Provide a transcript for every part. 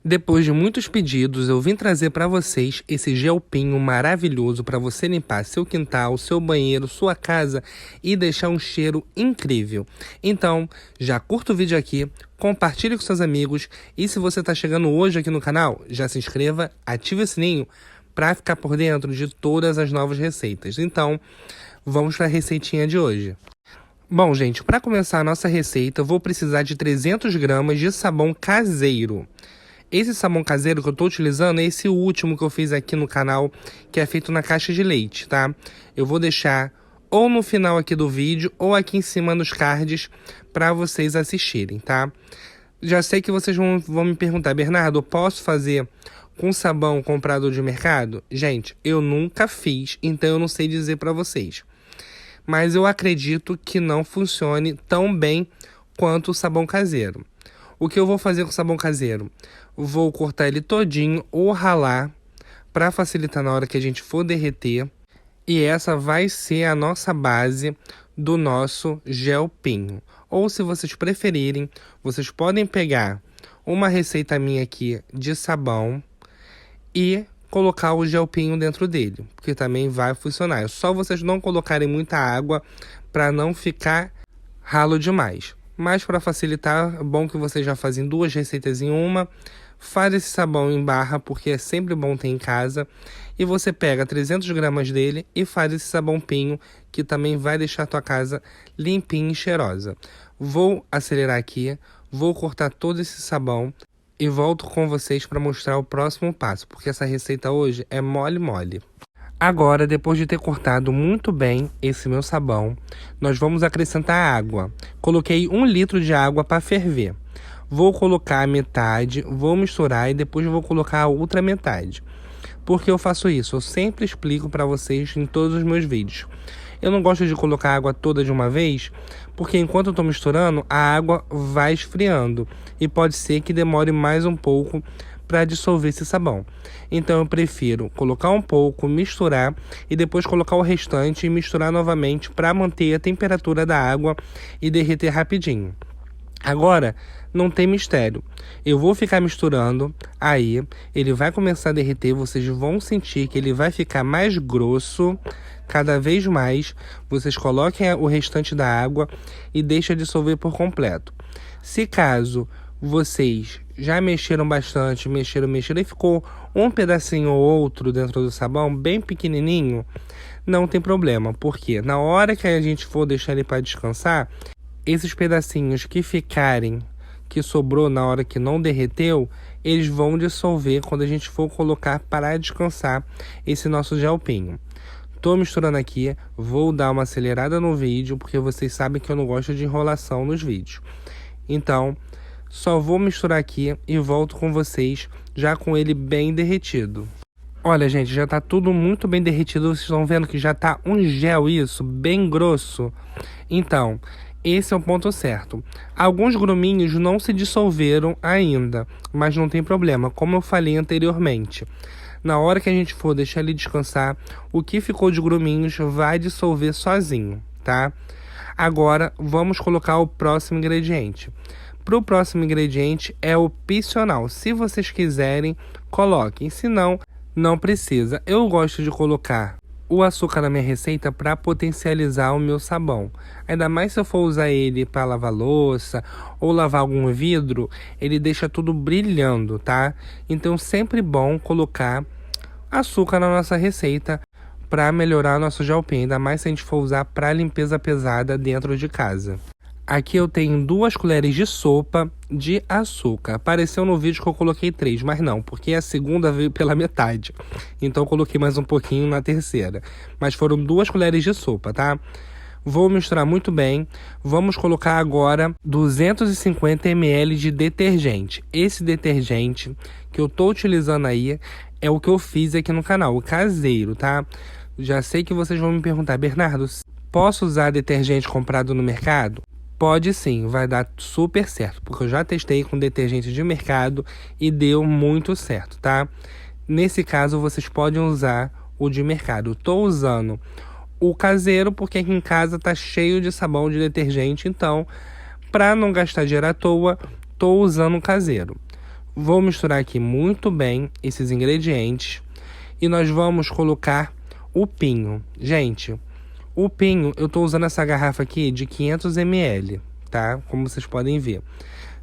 Depois de muitos pedidos, eu vim trazer para vocês esse gelpinho maravilhoso para você limpar seu quintal, seu banheiro, sua casa e deixar um cheiro incrível. Então, já curta o vídeo aqui, compartilhe com seus amigos e se você está chegando hoje aqui no canal, já se inscreva, ative o sininho para ficar por dentro de todas as novas receitas. Então, vamos para a receitinha de hoje. Bom, gente, para começar a nossa receita, eu vou precisar de 300 gramas de sabão caseiro. Esse sabão caseiro que eu estou utilizando é esse último que eu fiz aqui no canal, que é feito na caixa de leite, tá? Eu vou deixar ou no final aqui do vídeo ou aqui em cima nos cards para vocês assistirem, tá? Já sei que vocês vão me perguntar, Bernardo, eu posso fazer com sabão comprado de mercado? Gente, eu nunca fiz, então eu não sei dizer para vocês. Mas eu acredito que não funcione tão bem quanto o sabão caseiro. O que eu vou fazer com o sabão caseiro? Vou cortar ele todinho ou ralar para facilitar na hora que a gente for derreter. E essa vai ser a nossa base do nosso gelpinho. Ou se vocês preferirem, vocês podem pegar uma receita minha aqui de sabão e colocar o gelpinho dentro dele, porque também vai funcionar. É só vocês não colocarem muita água para não ficar ralo demais. Mas para facilitar, é bom que vocês já fazem duas receitas em uma. Faz esse sabão em barra, porque é sempre bom ter em casa. E você pega 300 gramas dele e faz esse sabão pinho, que também vai deixar a tua casa limpinha e cheirosa. Vou acelerar aqui, vou cortar todo esse sabão e volto com vocês para mostrar o próximo passo, porque essa receita hoje é mole. Agora, depois de ter cortado muito bem esse meu sabão, nós vamos acrescentar água. Coloquei 1 litro de água para ferver. Vou colocar a metade, vou misturar e depois vou colocar a outra metade. Por que eu faço isso? Eu sempre explico para vocês em todos os meus vídeos. Eu não gosto de colocar a água toda de uma vez, porque enquanto eu estou misturando, a água vai esfriando. E pode ser que demore mais um pouco para dissolver esse sabão. Então eu prefiro colocar um pouco, misturar e depois colocar o restante e misturar novamente para manter a temperatura da água e derreter rapidinho. Agora, não tem mistério. Eu vou ficar misturando, aí ele vai começar a derreter, vocês vão sentir que ele vai ficar mais grosso, cada vez mais. Vocês coloquem o restante da água e deixem dissolver por completo. Se caso vocês já mexeram bastante, mexeram e ficou um pedacinho ou outro dentro do sabão, bem pequenininho, não tem problema, porque na hora que a gente for deixar ele para descansar, esses pedacinhos que ficarem, que sobrou na hora que não derreteu, eles vão dissolver quando a gente for colocar para descansar esse nosso gelpinho. Tô misturando aqui, vou dar uma acelerada no vídeo, porque vocês sabem que eu não gosto de enrolação nos vídeos. Então, só vou misturar aqui e volto com vocês já com ele bem derretido. Olha, gente, já tá tudo muito bem derretido. Vocês estão vendo que já tá um gel isso, bem grosso. Então, esse é o ponto certo. Alguns gruminhos não se dissolveram ainda, mas não tem problema, como eu falei anteriormente. Na hora que a gente for deixar ele descansar, o que ficou de gruminhos vai dissolver sozinho, tá? Agora, vamos colocar o próximo ingrediente. Para o próximo ingrediente é opcional. Se vocês quiserem, coloquem. Se não, não precisa. Eu gosto de colocar o açúcar na minha receita para potencializar o meu sabão. Ainda mais se eu for usar ele para lavar louça ou lavar algum vidro, ele deixa tudo brilhando, tá? Então sempre bom colocar açúcar na nossa receita para melhorar nosso gelpinho, ainda mais se a gente for usar para limpeza pesada dentro de casa. Aqui eu tenho 2 colheres de sopa de açúcar. Apareceu no vídeo que eu coloquei 3, mas não, porque a segunda veio pela metade. Então eu coloquei mais um pouquinho na terceira. Mas foram 2 colheres de sopa, tá? Vou misturar muito bem. Vamos colocar agora 250 ml de detergente. Esse detergente que eu tô utilizando aí é o que eu fiz aqui no canal, o caseiro, tá? Já sei que vocês vão me perguntar, Bernardo, posso usar detergente comprado no mercado? Pode sim, vai dar super certo, porque eu já testei com detergente de mercado e deu muito certo, tá? Nesse caso, vocês podem usar o de mercado. Eu tô usando o caseiro porque aqui em casa tá cheio de sabão de detergente, então, para não gastar dinheiro à toa, tô usando o caseiro. Vou misturar aqui muito bem esses ingredientes e nós vamos colocar o pinho. Gente, o pinho, eu tô usando essa garrafa aqui de 500 ml, tá? Como vocês podem ver.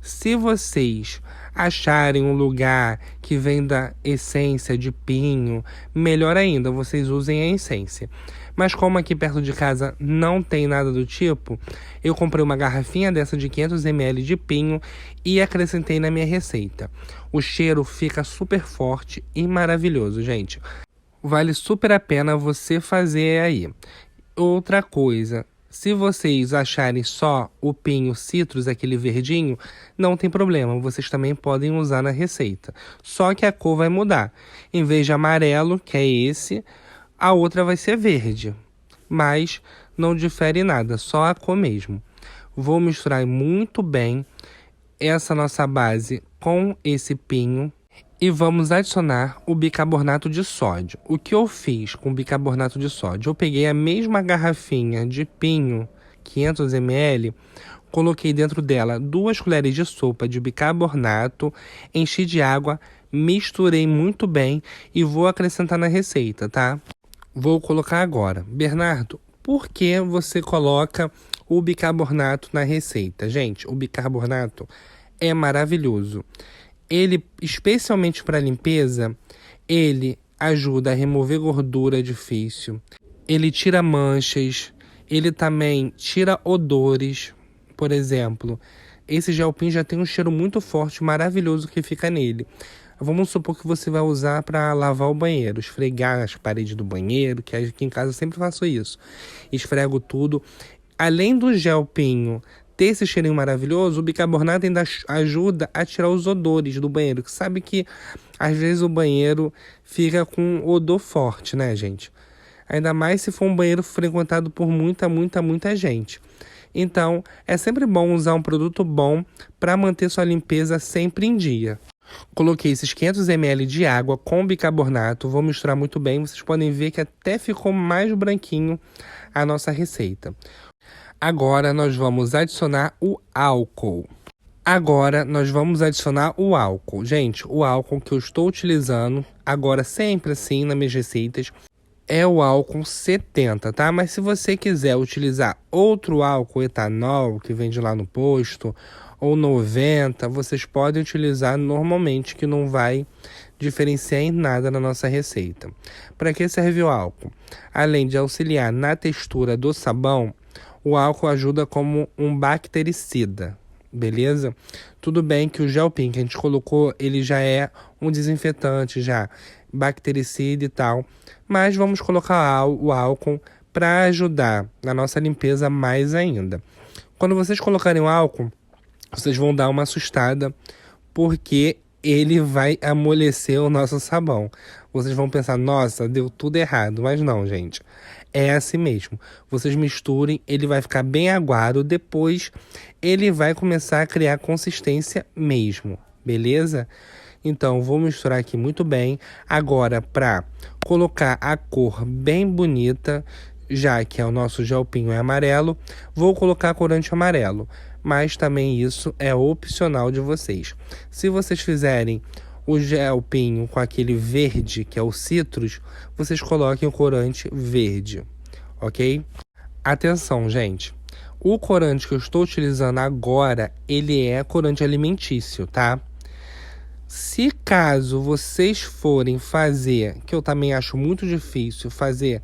Se vocês acharem um lugar que venda essência de pinho, melhor ainda, vocês usem a essência. Mas como aqui perto de casa não tem nada do tipo, eu comprei uma garrafinha dessa de 500 ml de pinho e acrescentei na minha receita. O cheiro fica super forte e maravilhoso, gente. Vale super a pena você fazer aí. Outra coisa, se vocês acharem só o pinho citrus, aquele verdinho, não tem problema, vocês também podem usar na receita. Só que a cor vai mudar. Em vez de amarelo, que é esse, a outra vai ser verde. Mas não difere nada, só a cor mesmo. Vou misturar muito bem essa nossa base com esse pinho. E vamos adicionar o bicarbonato de sódio. O que eu fiz com o bicarbonato de sódio? Eu peguei a mesma garrafinha de pinho, 500 ml, coloquei dentro dela 2 colheres de sopa de bicarbonato, enchi de água, misturei muito bem e vou acrescentar na receita, tá? Vou colocar agora. Bernardo, por que você coloca o bicarbonato na receita? Gente, o bicarbonato é maravilhoso. Ele, especialmente para limpeza, ele ajuda a remover gordura difícil, ele tira manchas, ele também tira odores. Por exemplo, esse gel pin já tem um cheiro muito forte, maravilhoso que fica nele. Vamos supor que você vai usar para lavar o banheiro, esfregar as paredes do banheiro, que aqui em casa eu sempre faço isso. Esfrego tudo. Além do gel pinho ter esse cheirinho maravilhoso, o bicarbonato ainda ajuda a tirar os odores do banheiro. Que sabe que às vezes o banheiro fica com odor forte, né, gente? Ainda mais se for um banheiro frequentado por muita gente. Então, é sempre bom usar um produto bom para manter sua limpeza sempre em dia. Coloquei esses 500 ml de água com bicarbonato, vou misturar muito bem. Vocês podem ver que até ficou mais branquinho a nossa receita. Agora nós vamos adicionar o álcool. Gente, o álcool que eu estou utilizando agora sempre assim nas minhas receitas é o álcool 70, tá? Mas se você quiser utilizar outro álcool etanol que vende lá no posto ou 90, vocês podem utilizar normalmente, que não vai diferenciar em nada na nossa receita. Para que serve o álcool? Além de auxiliar na textura do sabão, o álcool ajuda como um bactericida, beleza? Tudo bem que o gel pin que a gente colocou, ele já é um desinfetante, já bactericida e tal, mas vamos colocar o álcool para ajudar na nossa limpeza mais ainda. Quando vocês colocarem o álcool, vocês vão dar uma assustada, porque ele vai amolecer o nosso sabão. Vocês vão pensar, nossa, deu tudo errado. Mas não, gente. É assim mesmo. Vocês misturem, ele vai ficar bem aguado. Depois, ele vai começar a criar consistência mesmo. Beleza? Então, vou misturar aqui muito bem. Agora, para colocar a cor bem bonita, já que o nosso gel pinho é amarelo, vou colocar corante amarelo. Mas também isso é opcional de vocês. Se vocês fizerem o gel pinho com aquele verde, que é o citrus, vocês coloquem o corante verde, ok? Atenção, gente. O corante que eu estou utilizando agora, ele é corante alimentício, tá? Se caso vocês forem fazer, que eu também acho muito difícil, fazer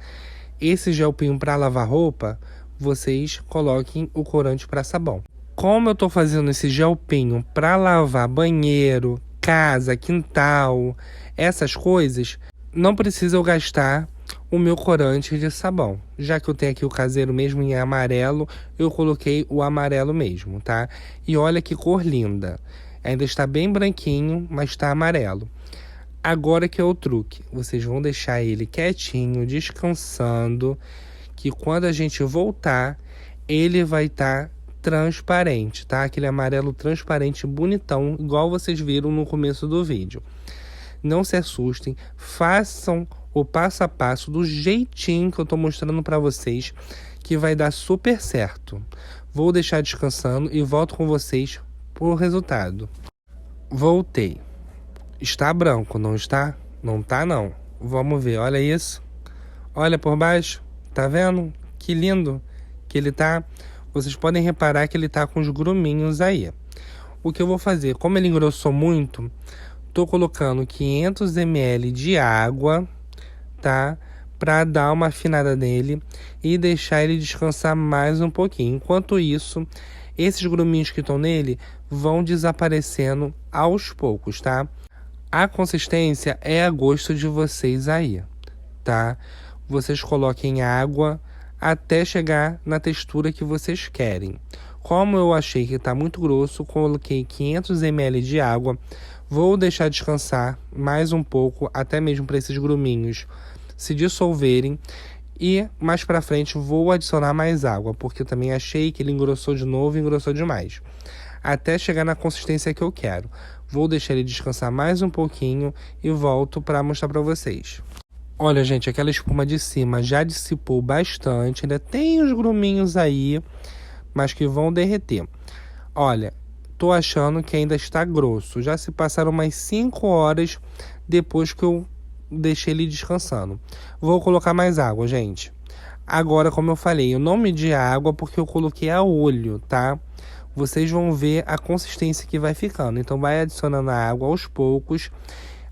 esse gel pinho para lavar roupa, vocês coloquem o corante para sabão. Como eu tô fazendo esse gel pinho para lavar banheiro, casa, quintal, essas coisas, não precisa eu gastar o meu corante de sabão. Já que eu tenho aqui o caseiro mesmo em amarelo, eu coloquei o amarelo mesmo, tá? E olha que cor linda. Ainda está bem branquinho, mas está amarelo. Agora que é o truque. Vocês vão deixar ele quietinho, descansando, que quando a gente voltar, ele vai estar transparente, tá? Aquele amarelo transparente, bonitão, igual vocês viram no começo do vídeo. Não se assustem, façam o passo a passo do jeitinho que eu tô mostrando para vocês, que vai dar super certo. Vou deixar descansando e volto com vocês pro resultado. Voltei. Está branco, não está? Não tá, não. Vamos ver, olha isso. Olha por baixo, tá vendo? Que lindo que ele tá. Vocês podem reparar que ele tá com os gruminhos aí. O que eu vou fazer, como ele engrossou muito, tô colocando 500 ml de água, tá? Pra dar uma afinada nele e deixar ele descansar mais um pouquinho. Enquanto isso, esses gruminhos que estão nele vão desaparecendo aos poucos, tá? A consistência é a gosto de vocês aí, tá? Vocês coloquem água até chegar na textura que vocês querem. Como eu achei que está muito grosso, coloquei 500 ml de água. Vou deixar descansar mais um pouco, até mesmo para esses gruminhos se dissolverem. E mais para frente vou adicionar mais água, porque eu também achei que ele engrossou de novo e engrossou demais. Até chegar na consistência que eu quero. Vou deixar ele descansar mais um pouquinho e volto para mostrar para vocês. Olha, gente, aquela espuma de cima já dissipou bastante. Ainda tem uns gruminhos aí, mas que vão derreter. Olha, tô achando que ainda está grosso. Já se passaram umas 5 horas depois que eu deixei ele descansando. Vou colocar mais água, gente. Agora, como eu falei, eu não medi a água porque eu coloquei a olho, tá? Vocês vão ver a consistência que vai ficando. Então, vai adicionando a água aos poucos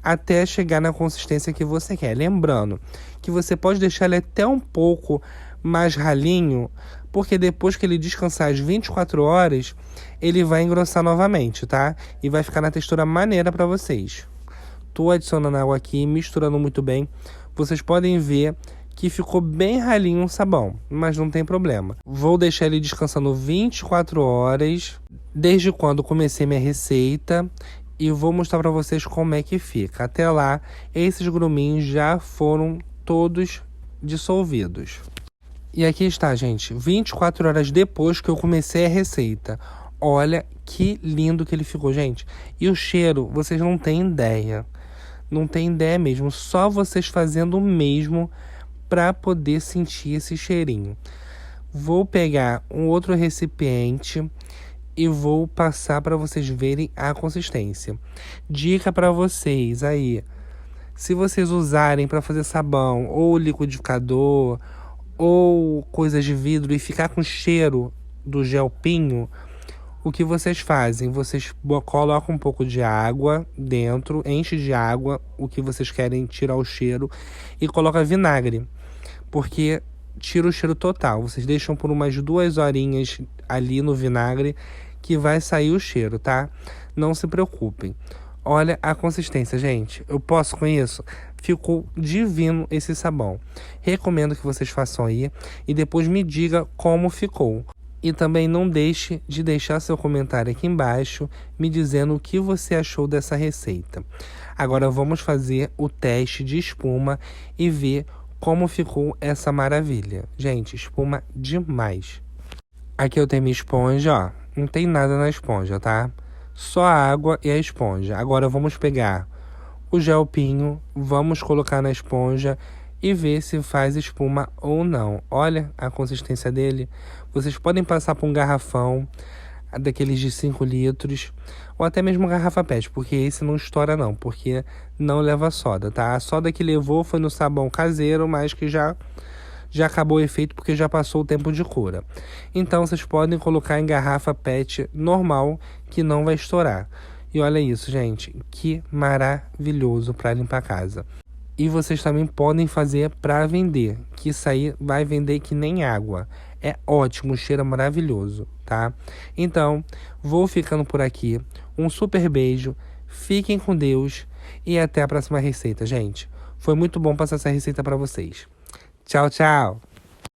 até chegar na consistência que você quer. Lembrando que você pode deixar ele até um pouco mais ralinho, porque depois que ele descansar as 24 horas, ele vai engrossar novamente, tá? E vai ficar na textura maneira para vocês. Tô adicionando água aqui, misturando muito bem. Vocês podem ver que ficou bem ralinho o sabão, mas não tem problema. Vou deixar ele descansando 24 horas, desde quando comecei minha receita, e vou mostrar para vocês como é que fica. Até lá, esses gruminhos já foram todos dissolvidos. E aqui está, gente, 24 horas depois que eu comecei a receita. Olha que lindo que ele ficou, gente. E o cheiro, vocês não têm ideia. Não tem ideia mesmo, só vocês fazendo o mesmo para poder sentir esse cheirinho. Vou pegar um outro recipiente e vou passar para vocês verem a consistência. Dica para vocês aí, se vocês usarem para fazer sabão ou liquidificador ou coisas de vidro e ficar com cheiro do gel pinho, o que vocês fazem? Vocês colocam um pouco de água dentro, enche de água o que vocês querem tirar o cheiro e coloca vinagre, porque tira o cheiro total. Vocês deixam por umas 2 horinhas ali no vinagre que vai sair o cheiro, tá? Não se preocupem. Olha a consistência, gente. Eu posso com isso? Ficou divino esse sabão. Recomendo que vocês façam aí e depois me diga como ficou. E também não deixe de deixar seu comentário aqui embaixo me dizendo o que você achou dessa receita. Agora vamos fazer o teste de espuma e ver como ficou essa maravilha. Gente, espuma demais. Aqui eu tenho minha esponja, ó. Não tem nada na esponja, tá? Só a água e a esponja. Agora vamos pegar o gel pinho, vamos colocar na esponja e ver se faz espuma ou não. Olha a consistência dele. Vocês podem passar por um garrafão daqueles de 5 litros ou até mesmo garrafa PET, porque esse não estoura não, porque não leva soda, tá? A soda que levou foi no sabão caseiro, mas que já acabou o efeito porque já passou o tempo de cura. Então vocês podem colocar em garrafa PET normal que não vai estourar. E olha isso, gente, que maravilhoso para limpar a casa. E vocês também podem fazer para vender, que isso aí vai vender que nem água. É ótimo, o cheiro é maravilhoso, tá? Então, vou ficando por aqui. Um super beijo, fiquem com Deus e até a próxima receita, gente. Foi muito bom passar essa receita para vocês. Tchau, tchau!